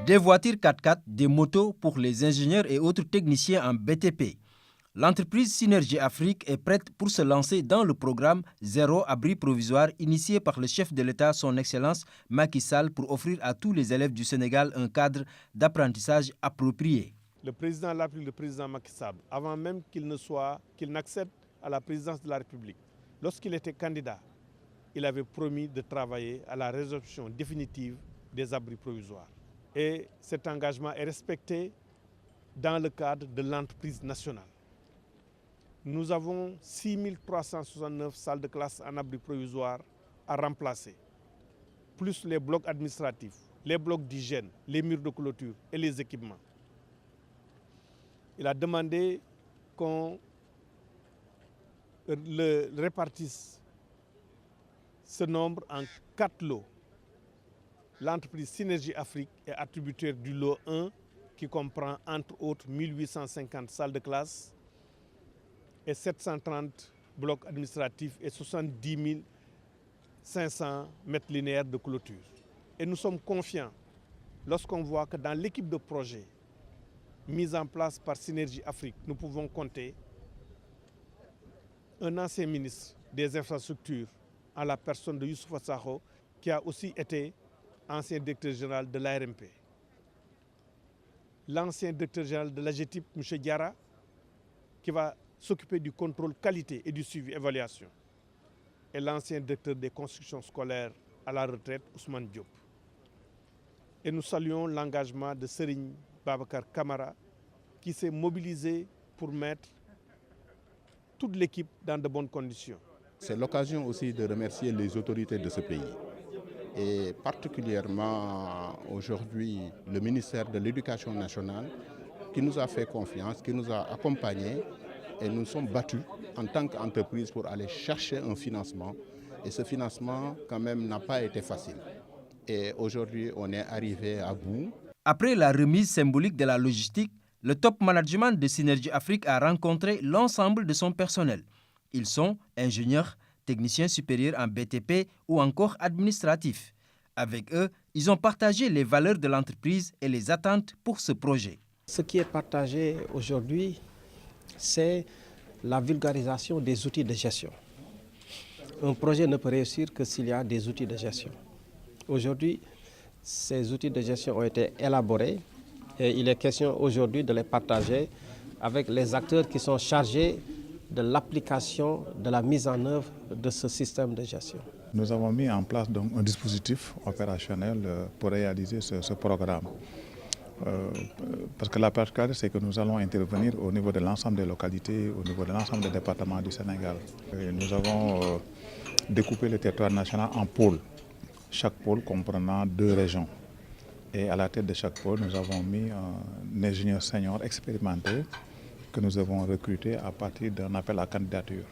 Des voitures 4x4, des motos pour les ingénieurs et autres techniciens en BTP. L'entreprise Synergie Afrique est prête pour se lancer dans le programme Zéro Abri Provisoire initié par le chef de l'État, son Excellence Macky Sall, pour offrir à tous les élèves du Sénégal un cadre d'apprentissage approprié. Le président de la République, le président Macky Sall, avant même qu'il n'accède à la présidence de la République, lorsqu'il était candidat, il avait promis de travailler à la résolution définitive des abris provisoires. Et cet engagement est respecté dans le cadre de l'entreprise nationale. Nous avons 6369 salles de classe en abri provisoire à remplacer, plus les blocs administratifs, les blocs d'hygiène, les murs de clôture et les équipements. Il a demandé qu'on répartisse ce nombre en 4 lots. L'entreprise Synergie Afrique est attributaire du lot 1 qui comprend entre autres 1850 salles de classe et 730 blocs administratifs et 70 500 mètres linéaires de clôture. Et nous sommes confiants lorsqu'on voit que dans l'équipe de projet mise en place par Synergie Afrique, nous pouvons compter un ancien ministre des infrastructures en la personne de Youssoupha Sakho, qui a aussi été ancien directeur général de l'ARMP. L'ancien directeur général de l'AGETIP, M. Diarra, qui va s'occuper du contrôle qualité et du suivi évaluation. Et l'ancien directeur des constructions scolaires à la retraite, Ousmane Diop. Et nous saluons l'engagement de Serigne Babacar Kamara, qui s'est mobilisé pour mettre toute l'équipe dans de bonnes conditions. C'est l'occasion aussi de remercier les autorités de ce pays. Et particulièrement aujourd'hui le ministère de l'Éducation nationale qui nous a fait confiance, qui nous a accompagnés et nous sommes battus en tant qu'entreprise pour aller chercher un financement. Et ce financement quand même n'a pas été facile. Et aujourd'hui on est arrivé à bout. Après la remise symbolique de la logistique, le top management de Synergie Afrique a rencontré l'ensemble de son personnel. Ils sont ingénieurs, techniciens supérieurs en BTP ou encore administratifs. Avec eux, ils ont partagé les valeurs de l'entreprise et les attentes pour ce projet. Ce qui est partagé aujourd'hui, c'est la vulgarisation des outils de gestion. Un projet ne peut réussir que s'il y a des outils de gestion. Aujourd'hui, ces outils de gestion ont été élaborés et il est question aujourd'hui de les partager avec les acteurs qui sont chargés de l'application, de la mise en œuvre de ce système de gestion. Nous avons mis en place donc un dispositif opérationnel pour réaliser ce programme. Parce que la particularité, c'est que nous allons intervenir au niveau de l'ensemble des localités, au niveau de l'ensemble des départements du Sénégal. Et nous avons découpé le territoire national en pôles, chaque pôle comprenant 2 régions. Et à la tête de chaque pôle, nous avons mis un ingénieur senior expérimenté que nous avons recruté à partir d'un appel à candidature.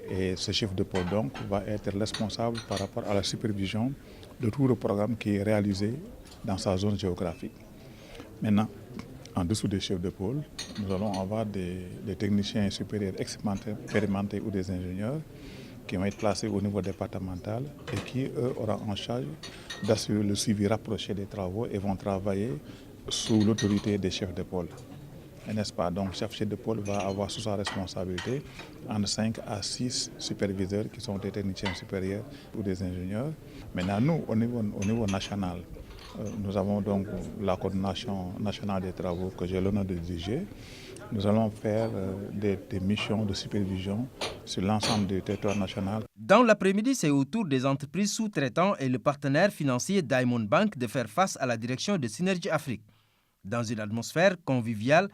Et ce chef de pôle donc va être responsable par rapport à la supervision de tout le programme qui est réalisé dans sa zone géographique. Maintenant, en dessous des chefs de pôle, nous allons avoir des techniciens supérieurs expérimentés ou des ingénieurs qui vont être placés au niveau départemental et qui, eux, auront en charge d'assurer le suivi rapproché des travaux et vont travailler sous l'autorité des chefs de pôle. N'est-ce pas? Donc, chaque chef de pôle va avoir sous sa responsabilité entre 5 à 6 superviseurs qui sont des techniciens supérieurs ou des ingénieurs. Maintenant, nous, au niveau national, nous avons donc la coordination nationale des travaux que j'ai l'honneur de diriger. Nous allons faire des missions de supervision sur l'ensemble du territoire national. Dans l'après-midi, c'est au tour des entreprises sous-traitants et le partenaire financier Diamond Bank de faire face à la direction de Synergie Afrique. Dans une atmosphère conviviale,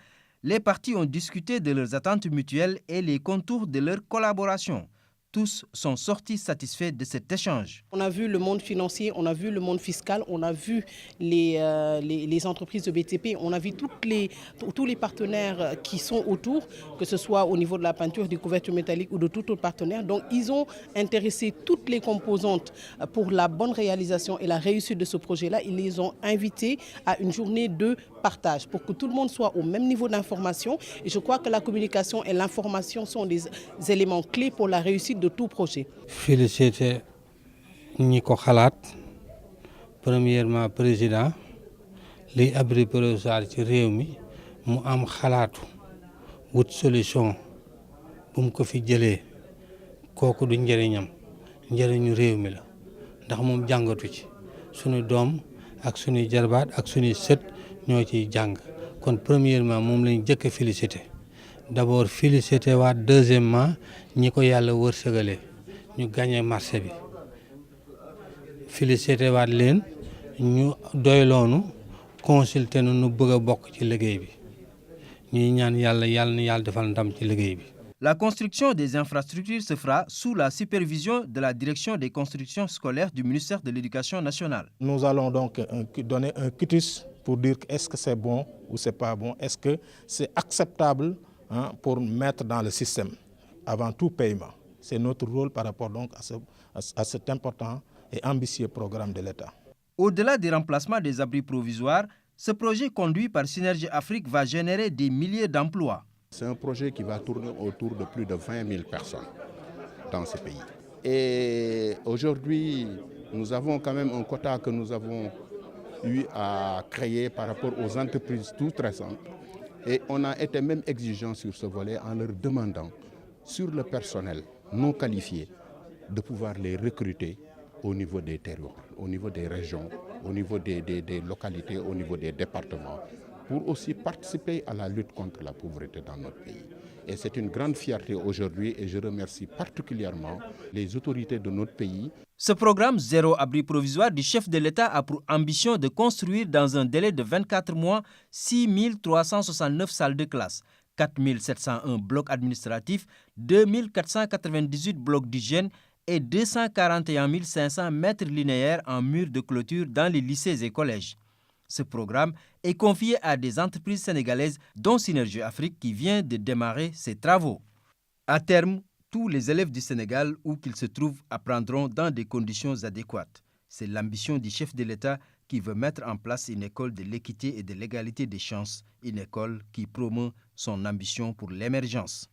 les parties ont discuté de leurs attentes mutuelles et les contours de leur collaboration. Tous sont sortis satisfaits de cet échange. On a vu le monde financier, on a vu le monde fiscal, on a vu les entreprises de BTP, on a vu tous les partenaires qui sont autour, que ce soit au niveau de la peinture, des couvertures métalliques ou de tout autre partenaire. Donc ils ont intéressé toutes les composantes pour la bonne réalisation et la réussite de ce projet-là. Ils les ont invités à une journée de partage pour que tout le monde soit au même niveau d'information. Et je crois que la communication et l'information sont des éléments clés pour la réussite de tout projet. Féliciter ñi ko xalaat, premièrement président, liy abri provisoire ci réew mi mu am xalaatu wut solution bu mu ko fi jëlee kooku du njëriñam njëriñu réew mi la ndax moom jàngatu ci suñu doom ak suñuy jarbaat ak suñuy sët ñoo ciy jàng kon premièrement moom lañ jëkk a félicité d'abord félicité waat deuxièmement ñi ko yàlla wërsëgale ñu gagné marché bi félicité waat leen ñu doyloonu consulté nu nu bëgg a bokk ci liggéey bi ñuy ñaan yàlla na yàlla defal ndam ci liggéey bi. La construction des infrastructures se fera sous la supervision de la direction des constructions scolaires du ministère de l'Éducation nationale. Nous allons donc donner un quitus pour dire est-ce que c'est bon ou c'est pas bon, est-ce que c'est acceptable pour mettre dans le système avant tout paiement. C'est notre rôle par rapport donc à cet important et ambitieux programme de l'État. Au-delà des remplacements des abris provisoires, ce projet conduit par Synergie Afrique va générer des milliers d'emplois. C'est un projet qui va tourner autour de plus de 20 000 personnes dans ce pays. Et aujourd'hui, nous avons quand même un quota que nous avons eu à créer par rapport aux entreprises toutes récentes. Et on a été même exigeant sur ce volet en leur demandant, sur le personnel non qualifié, de pouvoir les recruter au niveau des terroirs, au niveau des régions, au niveau des localités, au niveau des départements, pour aussi participer à la lutte contre la pauvreté dans notre pays. Et c'est une grande fierté aujourd'hui et je remercie particulièrement les autorités de notre pays. Ce programme Zéro Abri Provisoire du chef de l'État a pour ambition de construire dans un délai de 24 mois 6 369 salles de classe, 4 701 blocs administratifs, 2 498 blocs d'hygiène et 241 500 mètres linéaires en murs de clôture dans les lycées et collèges. Ce programme est confié à des entreprises sénégalaises dont Synergie Afrique qui vient de démarrer ses travaux. À terme, tous les élèves du Sénégal, où qu'ils se trouvent, apprendront dans des conditions adéquates. C'est l'ambition du chef de l'État qui veut mettre en place une école de l'équité et de l'égalité des chances, une école qui promeut son ambition pour l'émergence.